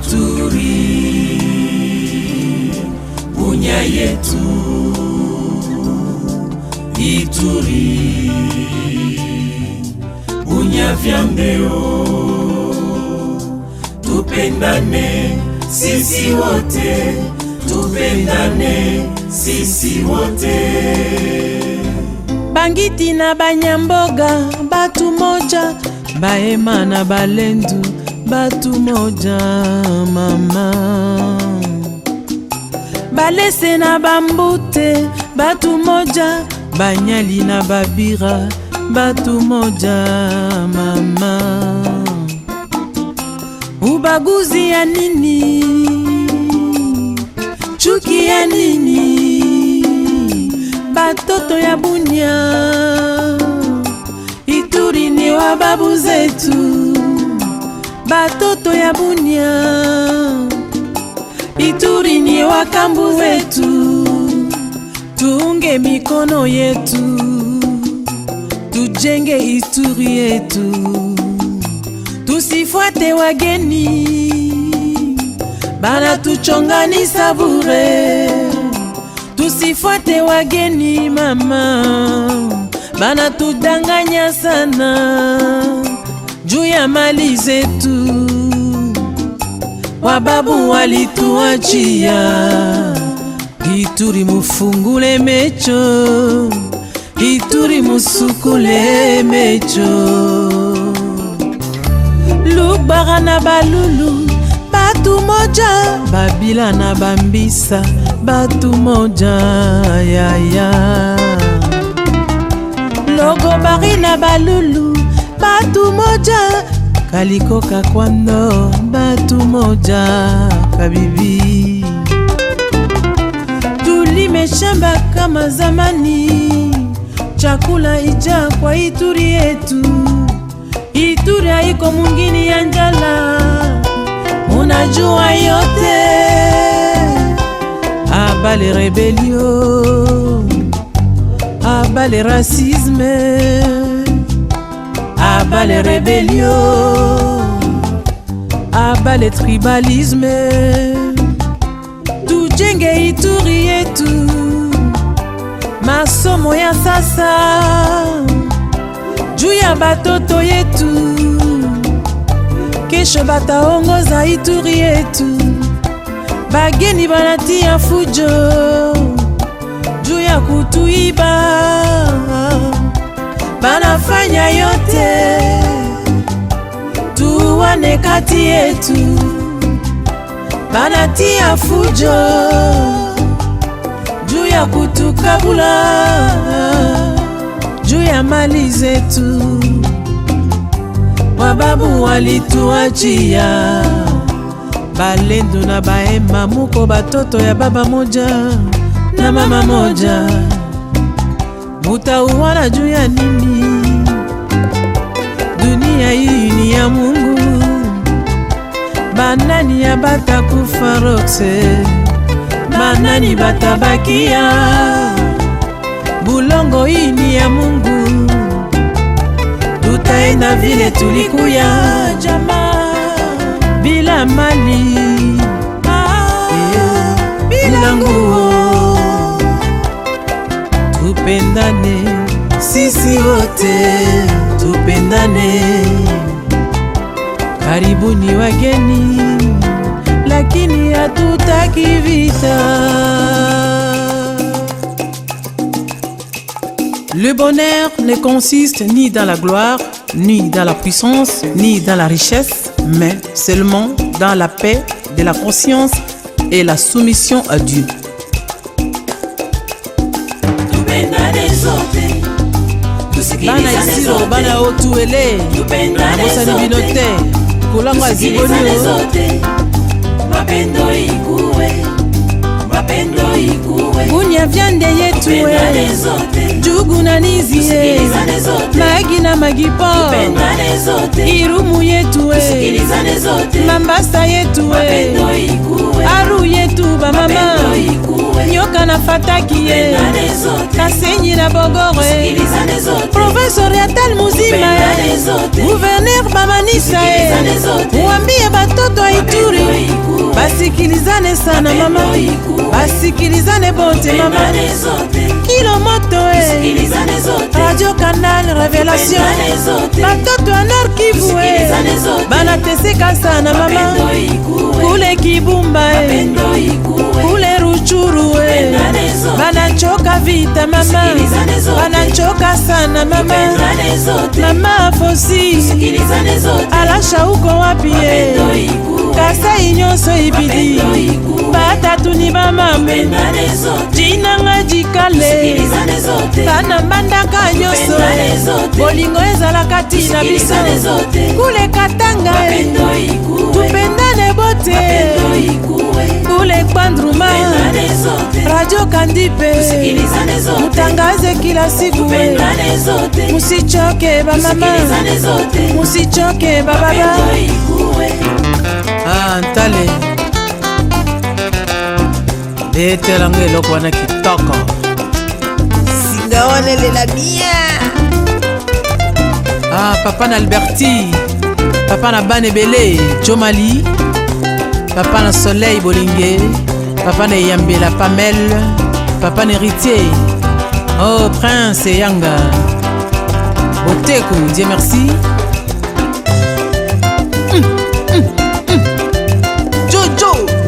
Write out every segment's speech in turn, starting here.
Ituri, Bunya yetu. Ituri, Bunya vyambeo. Tupendane sisi wote, tupendane sisi wote. Bangiti na Banyamboga batu moja, Bahema na Balendu batu moja mama. Balese na Bambute batu moja, Banyali na Babira batu moja mama. Ubaguzi ya nini? Chuki ya nini? Batoto ya Bunya, Ituri ni wa babu zetu. Batoto ya Bunya, Ituri ni wa kambu wetu. Tuunge mikono yetu, tujenge Ituri yetu. Tusifuate wageni, bana tuchonganisa bure. Tusifuate wageni mama, bana tudanganya sana juu ya mali zetu. Wababu walituachia, Ituri mufungule mecho, Ituri musukule mecho. Lubara na Balulu batu moja, Babila na Bambisa batu moja yaya. Logobari na Balulu batu moja, Kaliko Kakwando batu moja kabibi. Tulime shamba kama zamani, chakula ija kwa Ituri yetu. Ituri haiko mwingine ya njala, unajua yote. Abale rebellion, abale racisme, abale rebellion, abale tribalisme. Tujenge Ituri yetu, masomo ya sasa juu ya batoto yetu. Kesho bataongoza Ituri yetu. Bageni banatia fujo juu ya kutuiba. Banafanya yote tuwane kati yetu. Banatia fujo juu ya kutukabula, juu ya mali zetu. Wababu walituachia, Balendu na Bahema muko batoto ya baba moja na mama moja. Mutauana juu ya nini? Dunia hii ni ya Mungu. Banani ya batakufa rokse, banani batabakia. Bulongo hii ni ya Mungu. Tutaenda vile tulikuya jamaa, bila mali, bila nguo. Tupendane sisi wote, tupendane. Karibuni wageni, lakini hatutaki vita. Le bonheur ne consiste ni dans la gloire, ni dans la puissance, ni dans la richesse, mais seulement dans la paix de la conscience et la soumission à Dieu. Bana isiro, bana otuele, bosa nibinote, kulangwa zibonyo. Bunya vyande yetu jugu na nizie, magi na magipo, Irumu yetu Mambasa yetu Aru yetu bamama, Nyoka na Fataki Kasenyi na Bogore, Professeur Yatal Muzima, Gouverneur Bamanisa, Wambie batoto Ituri, basikilizane sana mama, basikilizane bote mama, kilo moto Radio Canal Révélation, batoto ya Nord Kivu banateseka sana mama, kule Kibumba kule Ruchuru banachoka vita mama, banachoka sana mama. Mama Fosi alasha uko wapi Kasai nyonso ibidi batatu ni bamame jinanga jikale kana mbandaka nyonso bolingo ezalaka tina biso kule Katanga tupendane bote kule Kwandruma Radio Kandipe mutangaze kila siku musichoke bamama musichoke bababa. Ntale betelanga eloko wana kitoko singa wana lela bien. Papa na Alberti, papa na Bane Bele Jomali, papa na Soleil Bolingue, papa na Yambela Pamel, papa na Héritier, oh Prince Yanga Boteku, Dieu merci.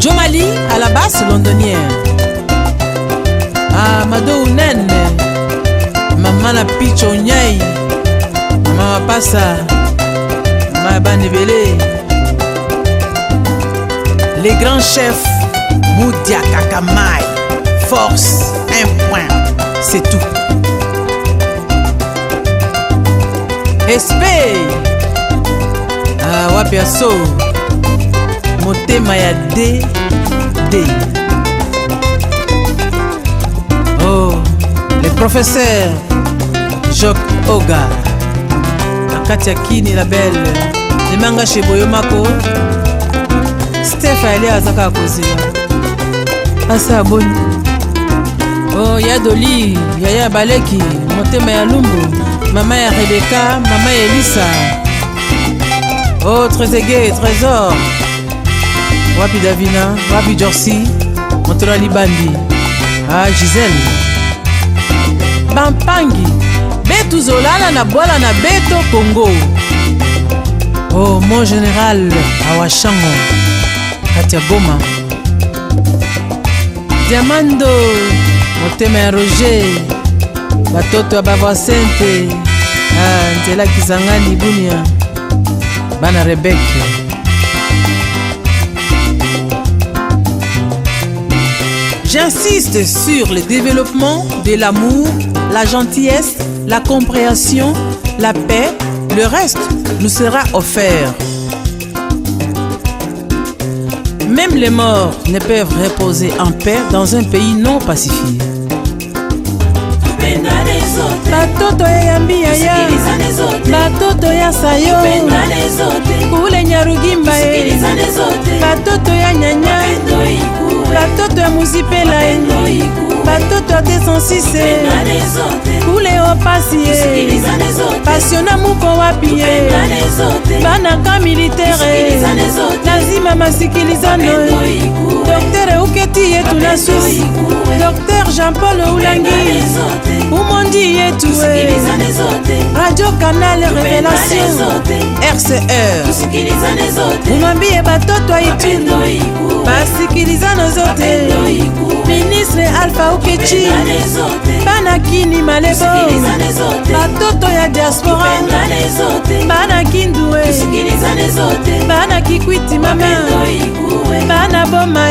Jomali à la basse londonienne. Mado Unen, maman la Picho Nyai, maman Passa, maman Banebele, les grands chefs Moudia Kakamai, force, un point, c'est tout. Espé, Wapiaso. Motema ya D. Oh, le professeur Jock Oga Akatia Kini la belle Lemanga Sheboyo Mako Steph Alia Azaka Kozila Asa Boni. Oh, Yadoli Yaya Baleki Motema ya Lumbu, mama ya Rebecca, mama ya Elisa. Oh, Trésor Trésor wapi Davina, wapi Jorsi, Motola Libandi, Gisèle Bampangi, Betu Zolala na Bola na Beto Congo. Oh, mon général Awashango, Katia Goma, Diamando, Motema ya Roger, batoto ya Bavwa Sente, Ntela Kizangani Bunia, Bana Rebecca. J'insiste sur le développement de l'amour, la gentillesse, la compréhension, la paix. Le reste nous sera offert. Même les morts ne peuvent reposer en paix dans un pays non pacifié. Batoto ya Yambi Yaya, batoto ya Sayo, kule Nyarugimba batoto ya Nyanya, batoto ya Muzipela batoto ya 206 kule Opasi Pasiona muko wapi banaka militaire lazima masikilizano. Docteur Uketi yetu na Suisse, Docteur Jean-Paul Oulangi Umondi yetu Radio Canal Révélation RCR umambie batoto Ituri basikilizano zote. Ministre Alpha Ukechi bana Kini Malebo, batoto ya diaspora bana Kindue, bana Kikwiti mama, bana Boma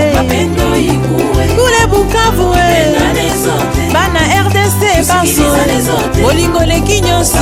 kule Bukavu bana RDC baso bolingo le kinyoso